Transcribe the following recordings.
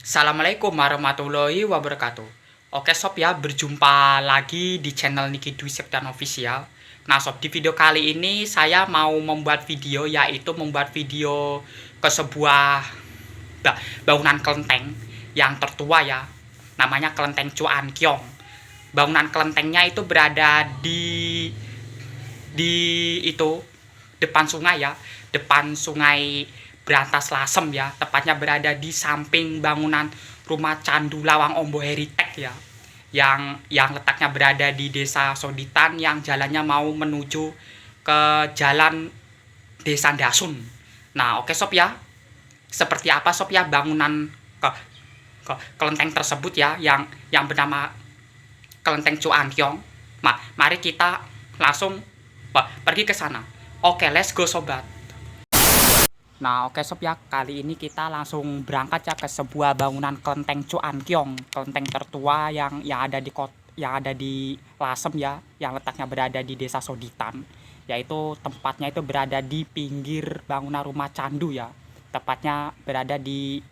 Assalamualaikum warahmatullahi wabarakatuh. Oke sob ya, berjumpa lagi di channel Niki Dwi Septian Official. Nah sob, di video kali ini saya mau membuat video, yaitu membuat video ke sebuah bangunan kelenteng yang tertua ya. Namanya Kelenteng Chuan Kiong. Bangunan kelentengnya itu berada di itu depan sungai ya, depan sungai Brantas Lasem ya, tepatnya berada di samping bangunan rumah Candu Lawang Ombo Heritek ya, yang letaknya berada di Desa Soditan, yang jalannya mau menuju ke jalan Desa Dasun. Nah, oke sob ya, seperti apa sob ya bangunan kelenteng tersebut ya, yang bernama Kelenteng Chuan Kiong. Mari kita langsung pergi ke sana. Oke, let's go sobat. Nah, oke sob ya, kali ini kita langsung berangkat ya ke sebuah bangunan kelenteng Chuan Kiong, kelenteng tertua yang ada di Lasem ya, yang letaknya berada di Desa Soditan, yaitu tempatnya itu berada di pinggir bangunan rumah candu ya, tepatnya berada di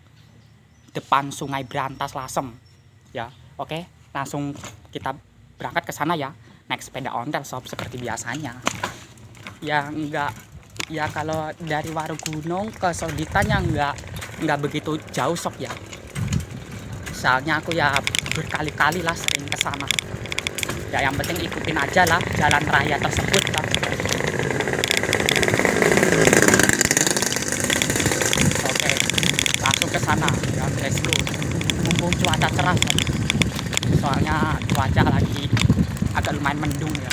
depan Sungai Brantas Lasem ya. Oke, langsung kita berangkat ke sana ya, naik sepeda ontel sob seperti biasanya. Ya enggak, ya kalau dari Warugunung ke Soditan yang nggak begitu jauh sob ya, soalnya aku ya berkali-kali lah sering ke sana ya. Yang penting ikutin aja lah jalan raya tersebut lah. Oke, langsung ke sana ya, let's go. Mumpung cuaca cerah sob, soalnya cuaca lagi agak lumayan mendung ya.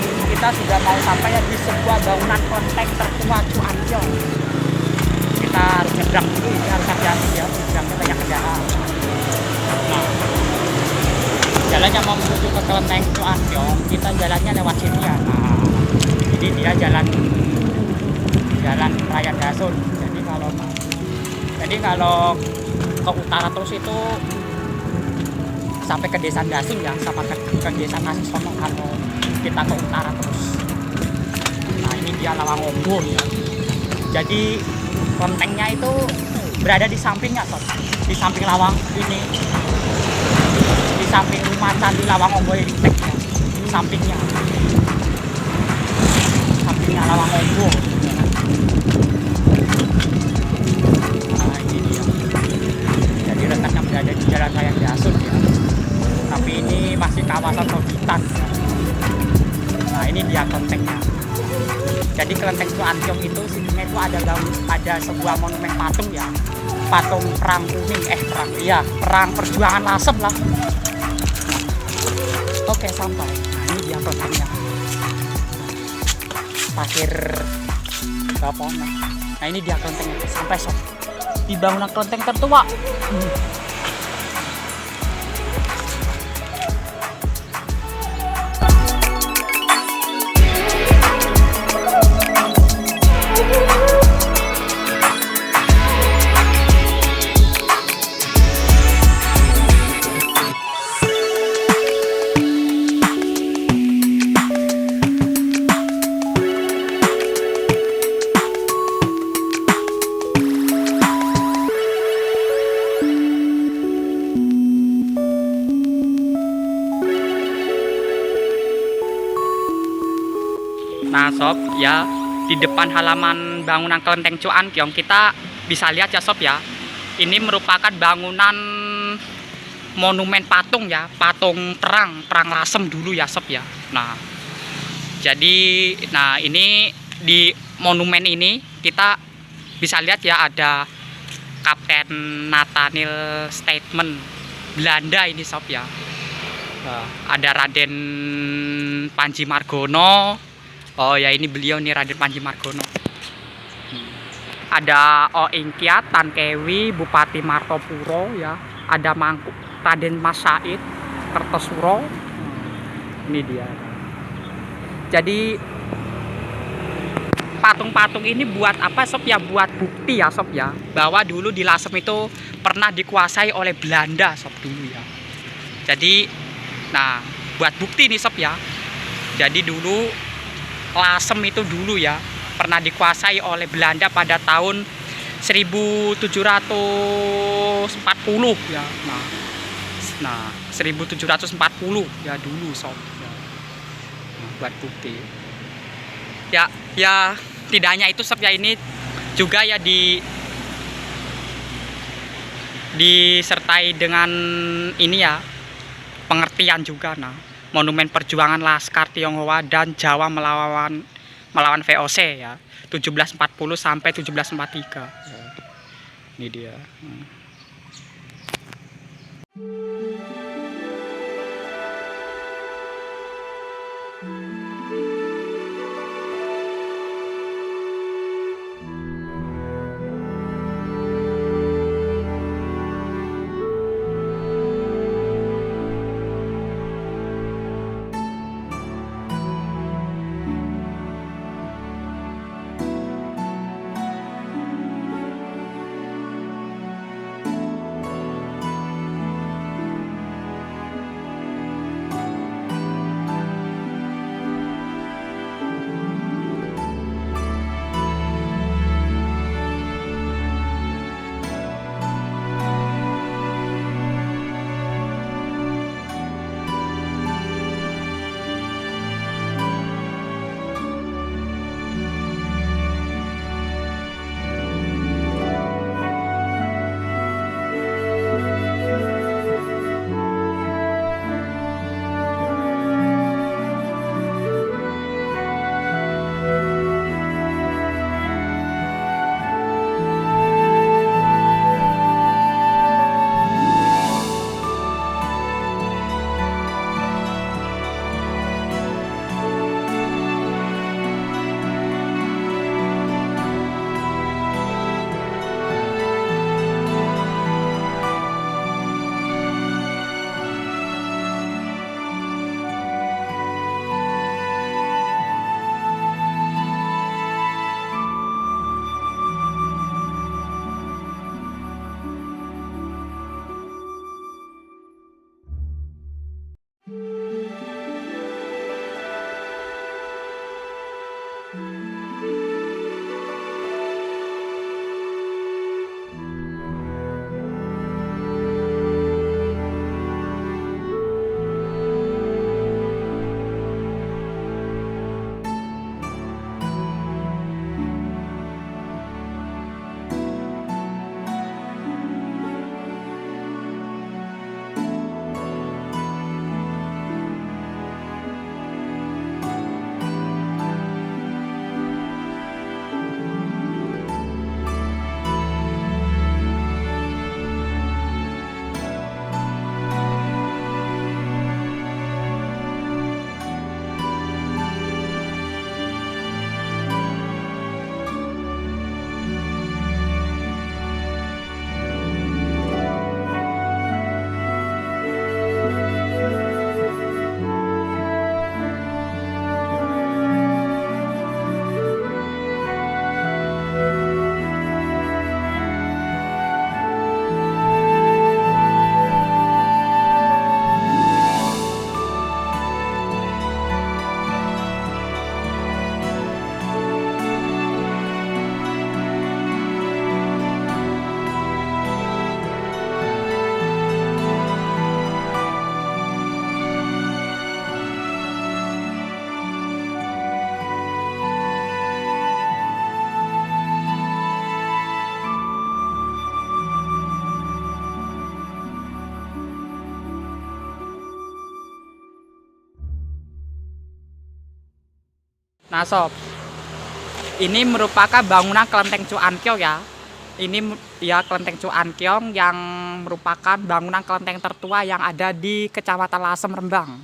Kita sudah mau sampai ya di sebuah bangunan kelenteng tertua Chuan Kiong. Kita harus nyebrang dulu, ini harus hati-hati ya, nyebrangnya banyak kendaraan. Nah, jalannya mau menuju ke kelenteng Chuan Kiong, kita jalannya lewat sini ya. Nah, jadi dia jalan raya Dasun. Jadi kalau ke utara terus itu sampai ke Desa Dasun ya, sampai ke Desa Kasisono kalau kita ke utara terus. Nah, ini dia Lawang Ombo ya. Jadi kelentengnya itu berada di sampingnya sob, di samping lawang ini, di samping rumah Candi Lawang Ombo Heritek ya. sampingnya Lawang Ombo. Nah, ini dia. Jadi letaknya berada di Jalan Raya Dasun ya, tapi ini masih kawasan Soditan ya. Nah, ini dia kelentengnya. Jadi kelenteng Chuan Kiong itu sininya itu ada sebuah monumen patung ya, patung perang kuning, perang perjuangan Lasem lah. Oke, sampai. Nah, ini dia kelentengnya. Pasir Bapona. Nah, ini dia kelentengnya. Sampai sob di bangunan kelenteng tertua. Nah sob ya, di depan halaman bangunan kelenteng Cuankyong kita bisa lihat ya sob ya, ini merupakan bangunan monumen patung ya, patung perang Lasem dulu ya sob ya. Nah jadi ini di monumen ini kita bisa lihat ya, ada Kapten Nathaniel Statement Belanda ini sob ya. Ada Raden Panji Margono. Oh ya, ini beliau nih, Raden Panji Margono. Ada Oing Kiat, Tan Kewi, Bupati Martopuro ya. Ada Mangku Raden Mas Said Kertosuro. Ini dia. Jadi patung-patung ini buat apa sob ya? Buat bukti ya sob ya, bahwa dulu di Lasem itu pernah dikuasai oleh Belanda sob dulu ya. Jadi buat bukti nih sob ya, jadi dulu Lasem itu dulu ya pernah dikuasai oleh Belanda pada tahun 1740 ya. Nah 1740 ya dulu sob ya. Buat bukti ya, tidak hanya itu sob ya, ini juga ya disertai dengan ini ya, pengertian juga. Monumen perjuangan Laskar Tionghoa dan Jawa melawan VOC ya, 1740 sampai 1743 ya. Ini dia. Nah sob, ini merupakan bangunan kelenteng Cuankiong ya. Ini ya kelenteng Cuankiong yang merupakan bangunan kelenteng tertua yang ada di Kecamatan Lasem, Rembang.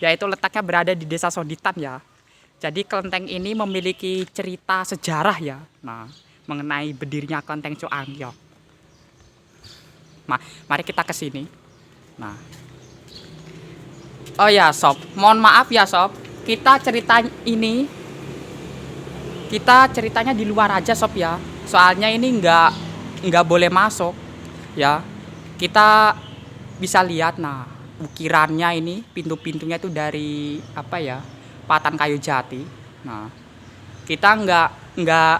Yaitu letaknya berada di Desa Sonditan ya. Jadi kelenteng ini memiliki cerita sejarah ya. Nah, mengenai berdirinya kelenteng Cuankiong. Mari kita ke sini. Nah. Oh ya, sob. Mohon maaf ya, sob. Kita ceritanya di luar aja, sob ya. Soalnya ini nggak boleh masuk ya. Kita bisa lihat nah, ukirannya ini, pintu-pintunya itu dari apa ya? Patan kayu jati. Nah, kita nggak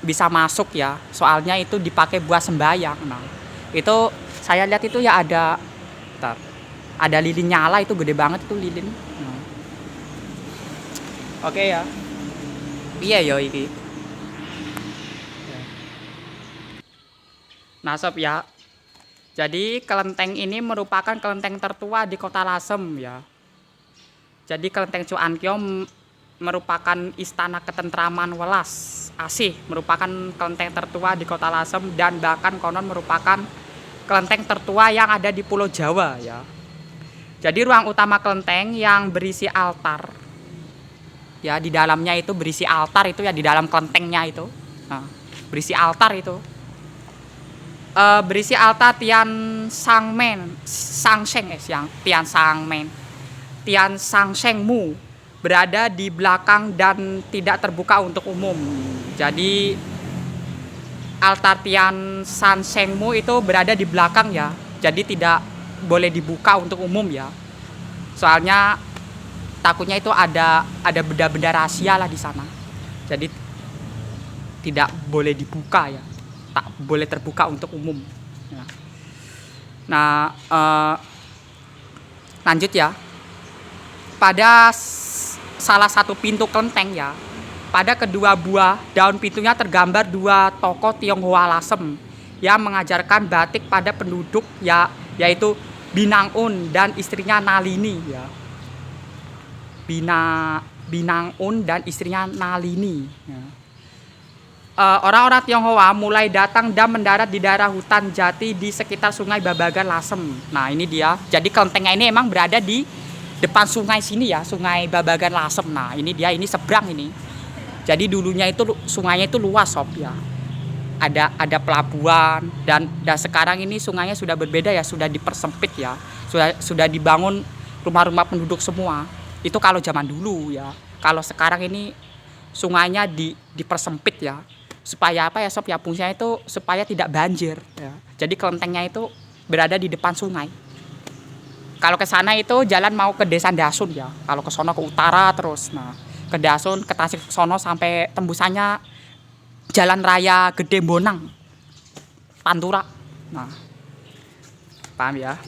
bisa masuk ya. Soalnya itu dipakai buat sembahyang. Nah, itu saya lihat itu ya ada lilin nyala, itu gede banget itu lilin. Nah. Oke ya. Iya yo iki. Nah sob ya. Jadi kelenteng ini merupakan kelenteng tertua di Kota Lasem ya. Jadi kelenteng Cuankiong merupakan istana ketentraman welas asih, merupakan kelenteng tertua di Kota Lasem dan bahkan konon merupakan kelenteng tertua yang ada di Pulau Jawa ya. Jadi ruang utama kelenteng yang berisi altar ya, di dalamnya itu berisi altar itu ya, di dalam kelentengnya itu. Nah, berisi altar itu. Berisi altar Tian Sang Sheng Mu berada di belakang dan tidak terbuka untuk umum. Jadi altar Tian San Sheng Mu itu berada di belakang ya. Jadi tidak boleh dibuka untuk umum ya. Soalnya takutnya itu ada benda-benda rahasia lah di sana. Jadi tidak boleh dibuka ya. Tak boleh terbuka untuk umum. Nah, lanjut ya. Pada salah satu pintu kelenteng ya, pada kedua buah daun pintunya tergambar dua tokoh Tionghoa Lasem yang mengajarkan batik pada penduduk ya, yaitu Binang Un dan istrinya Nalini ya. Binang Un dan istrinya Nalini ya. Orang-orang Tionghoa mulai datang dan mendarat di daerah hutan jati di sekitar Sungai Babagan Lasem. Nah ini dia. Jadi kelentengnya ini emang berada di depan sungai sini ya, Sungai Babagan Lasem. Nah ini dia, ini seberang ini. Jadi dulunya itu sungainya itu luas sob ya. Ada pelabuhan dan sekarang ini sungainya sudah berbeda ya, sudah dipersempit ya. Sudah dibangun rumah-rumah penduduk semua. Itu kalau zaman dulu ya. Kalau sekarang ini sungainya dipersempit ya. Supaya apa ya sob ya, fungsinya itu supaya tidak banjir ya. Jadi kelentengnya itu berada di depan sungai. Kalau ke sana itu jalan mau ke Desa Dasun ya. Kalau ke sono ke utara terus. Nah, ke Dasun, ke Tasik sono sampai tembusannya Jalan Raya Gede Bonang, Pantura. Nah, paham ya?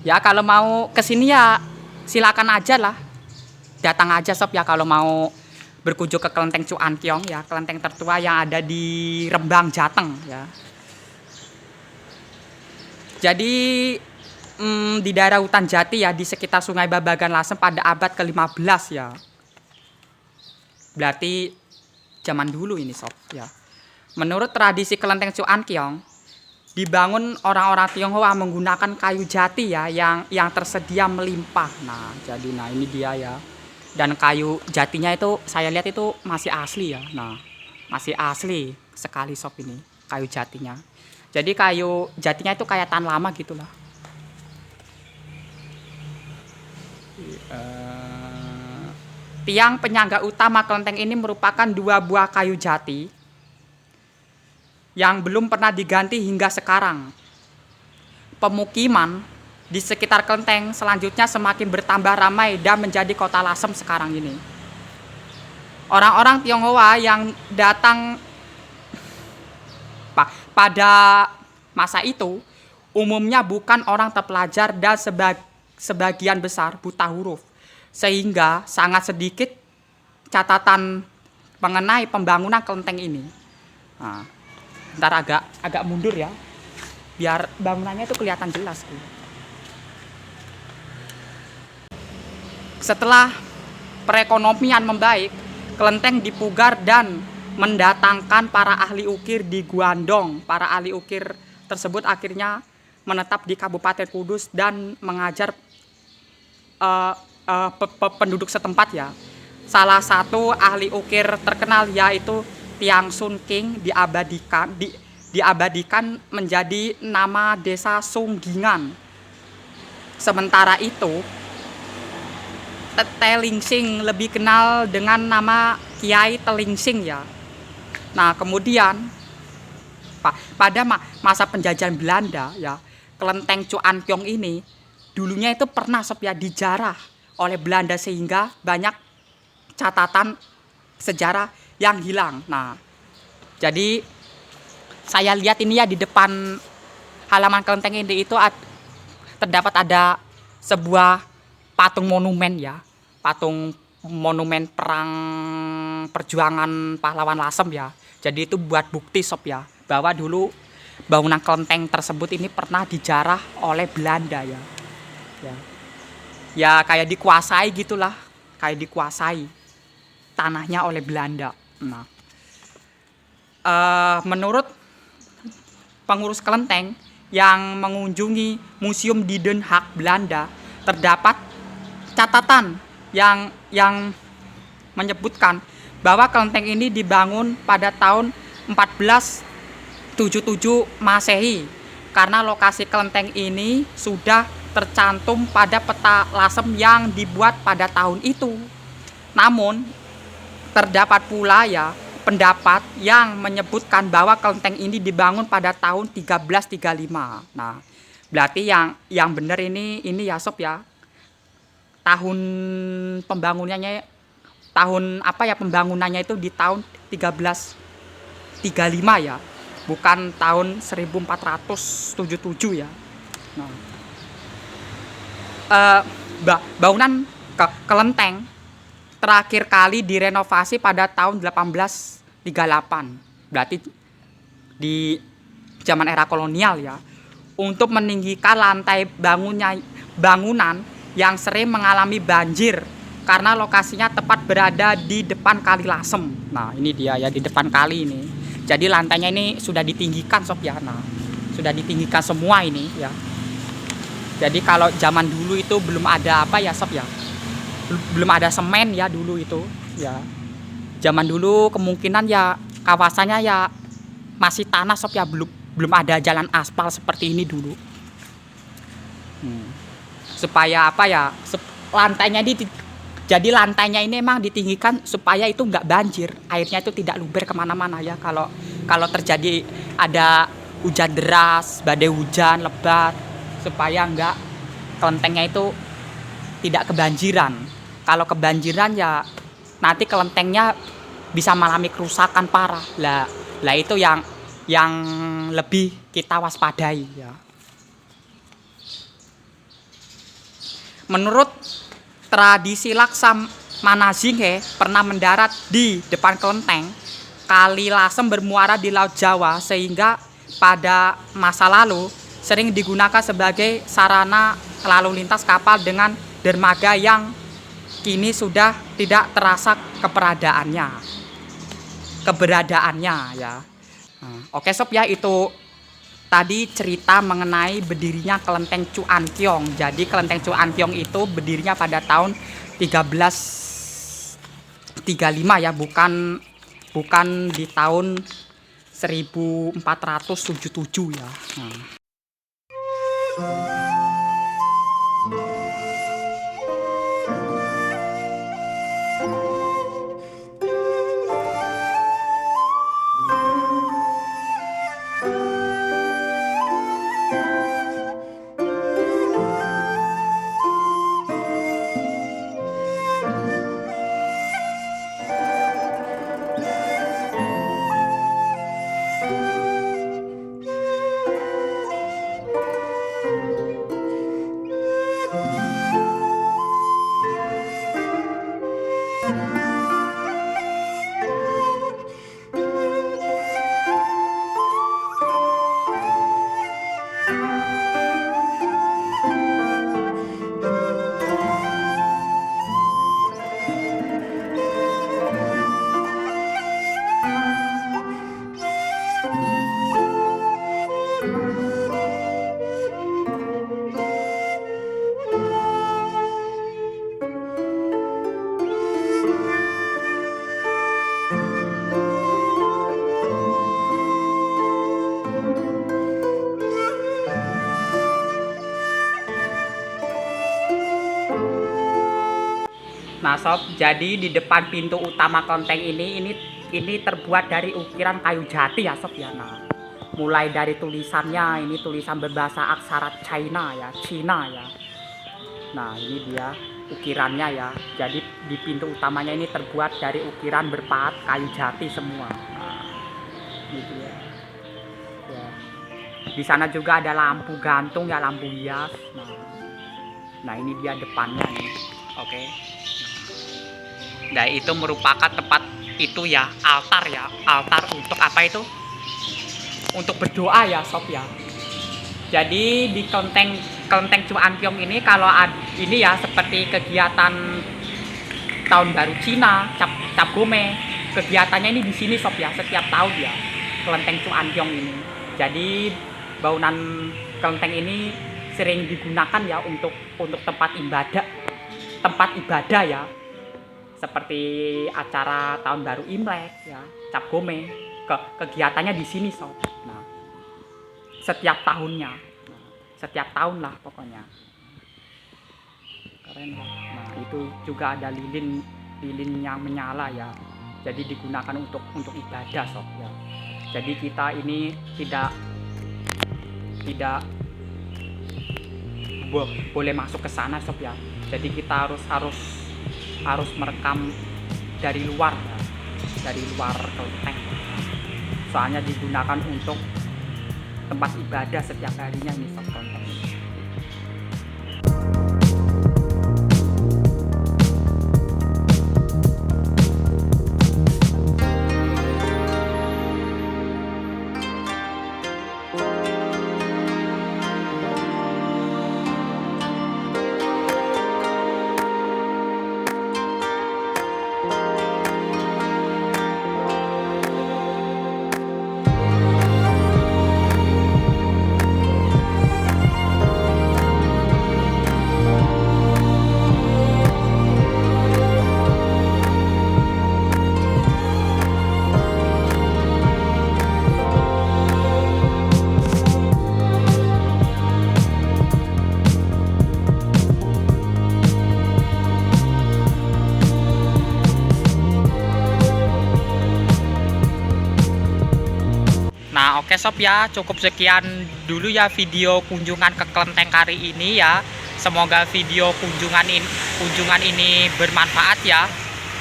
Ya kalau mau ke sini ya silakan aja lah. Datang aja sob ya kalau mau berkunjung ke kelenteng Cuankiong ya, kelenteng tertua yang ada di Rembang, Jateng ya. Jadi di daerah hutan jati ya, di sekitar Sungai Babagan Lasem pada abad ke-15 ya. Berarti zaman dulu ini sob ya. Menurut tradisi kelenteng Cuankiong dibangun orang-orang Tionghoa menggunakan kayu jati ya, yang tersedia melimpah. Nah ini dia ya. Dan kayu jatinya itu saya lihat itu masih asli ya. Nah masih asli sekali sob ini kayu jatinya. Jadi kayu jatinya itu kayak tan lama gitulah. Tiang penyangga utama kelenteng ini merupakan dua buah kayu jati yang belum pernah diganti hingga sekarang. Pemukiman di sekitar kelenteng selanjutnya semakin bertambah ramai dan menjadi Kota Lasem sekarang ini. Orang-orang Tionghoa yang datang pada masa itu umumnya bukan orang terpelajar dan sebagian besar buta huruf, sehingga sangat sedikit catatan mengenai pembangunan kelenteng ini. Nah, ntar agak mundur ya, biar bangunannya itu kelihatan jelas. Setelah perekonomian membaik, kelenteng dipugar dan mendatangkan para ahli ukir di Guandong. Para ahli ukir tersebut akhirnya menetap di Kabupaten Kudus dan mengajar penduduk setempat ya. Salah satu ahli ukir terkenal yaitu Tiang Sun King diabadikan menjadi nama desa Sunggingan. Sementara itu, Telingsing lebih kenal dengan nama Kiai Telingsing ya. Nah, kemudian pada masa penjajahan Belanda ya, kelenteng Cuankyong ini dulunya itu pernah sob ya dijarah oleh Belanda sehingga banyak catatan sejarah yang hilang. Nah, jadi saya lihat ini ya di depan halaman kelenteng ini itu terdapat ada sebuah patung monumen ya, patung monumen perang perjuangan pahlawan Lasem ya. Jadi itu buat bukti sob ya bahwa dulu bangunan kelenteng tersebut ini pernah dijarah oleh Belanda ya. Ya kayak dikuasai gitulah, kayak dikuasai tanahnya oleh Belanda. Nah, menurut pengurus kelenteng yang mengunjungi museum di Den Haag Belanda, terdapat catatan yang menyebutkan bahwa kelenteng ini dibangun pada tahun 1477 Masehi karena lokasi kelenteng ini sudah tercantum pada peta Lasem yang dibuat pada tahun itu. Namun terdapat pula ya pendapat yang menyebutkan bahwa kelenteng ini dibangun pada tahun 1335. Nah, berarti yang benar ini ya sob ya. Tahun pembangunannya pembangunannya itu di tahun 1335 ya. Bukan tahun 1477 ya. Nah, bangunan kelenteng terakhir kali direnovasi pada tahun 1838. Berarti di zaman era kolonial ya. Untuk meninggikan lantai bangunan yang sering mengalami banjir karena lokasinya tepat berada di depan Kali Lasem. Nah, ini dia ya di depan kali ini. Jadi lantainya ini sudah ditinggikan sob ya. Nah, sudah ditinggikan semua ini ya. Jadi kalau zaman dulu itu belum ada apa ya sob ya. Belum ada semen ya dulu itu ya. Zaman dulu kemungkinan ya kawasannya ya masih tanah sob ya, belum ada jalan aspal seperti ini dulu. Supaya apa ya, jadi lantainya ini emang ditinggikan supaya itu nggak banjir, airnya itu tidak luber kemana-mana ya. Kalau terjadi ada hujan deras, badai hujan lebat, supaya nggak kelentengnya itu tidak kebanjiran. Kalau kebanjiran ya nanti kelentengnya bisa mengalami kerusakan parah. Lah itu yang lebih kita waspadai ya. Menurut tradisi Laksam Manasinghe pernah mendarat di depan kelenteng, Kali Lasem bermuara di Laut Jawa sehingga pada masa lalu sering digunakan sebagai sarana lalu lintas kapal dengan dermaga yang kini sudah tidak terasa keberadaannya ya. Oke sob ya, itu tadi cerita mengenai berdirinya kelenteng Cuankyong. Jadi kelenteng Cuankyong itu berdirinya pada tahun 1335 ya, bukan di tahun 1477 ya. Nah sob, jadi di depan pintu utama kelenteng ini terbuat dari ukiran kayu jati ya sob ya. Nah, mulai dari tulisannya, ini tulisan berbahasa aksara China ya, Cina ya. Nah ini dia ukirannya ya. Jadi di pintu utamanya ini terbuat dari ukiran berpahat kayu jati semua. Nah, ini dia. Ya. Di sana juga ada lampu gantung ya, lampu hias. Nah ini dia depannya nih. Oke. Nah itu merupakan tempat itu ya, altar ya, altar untuk apa itu? Untuk berdoa ya sob ya. Jadi di kelenteng Cuankiong ini kalau ini ya seperti kegiatan tahun baru Cina, Cap Gome, kegiatannya ini di sini sob ya, setiap tahun ya, kelenteng Cuankiong ini. Jadi bangunan kelenteng ini sering digunakan ya untuk tempat ibadah ya, seperti acara tahun baru Imlek ya, Cap Gome, kegiatannya di sini sob. Nah, setiap tahunnya, setiap tahun lah pokoknya. Keren lah. Nah itu juga ada lilin yang menyala ya, jadi digunakan untuk ibadah sob ya. Jadi kita ini tidak boleh masuk ke sana sob ya. Jadi kita harus merekam dari luar ya, dari luar kelenteng. Soalnya digunakan untuk tempat ibadah setiap harinya ini sob kelenteng. Nah oke sob ya, cukup sekian dulu ya video kunjungan ke kelenteng kali ini ya. Semoga video kunjungan ini bermanfaat ya.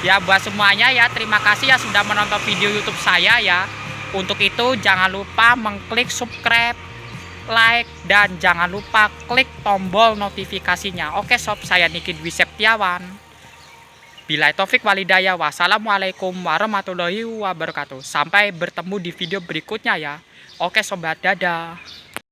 Ya buat semuanya ya, terima kasih ya sudah menonton video YouTube saya ya. Untuk itu jangan lupa mengklik subscribe, like, dan jangan lupa klik tombol notifikasinya. Oke sob, saya Niki Dwi Septiawan. Billahi taufik walhidayah. Wassalamualaikum warahmatullahi wabarakatuh. Sampai bertemu di video berikutnya ya. Oke sobat, dadah.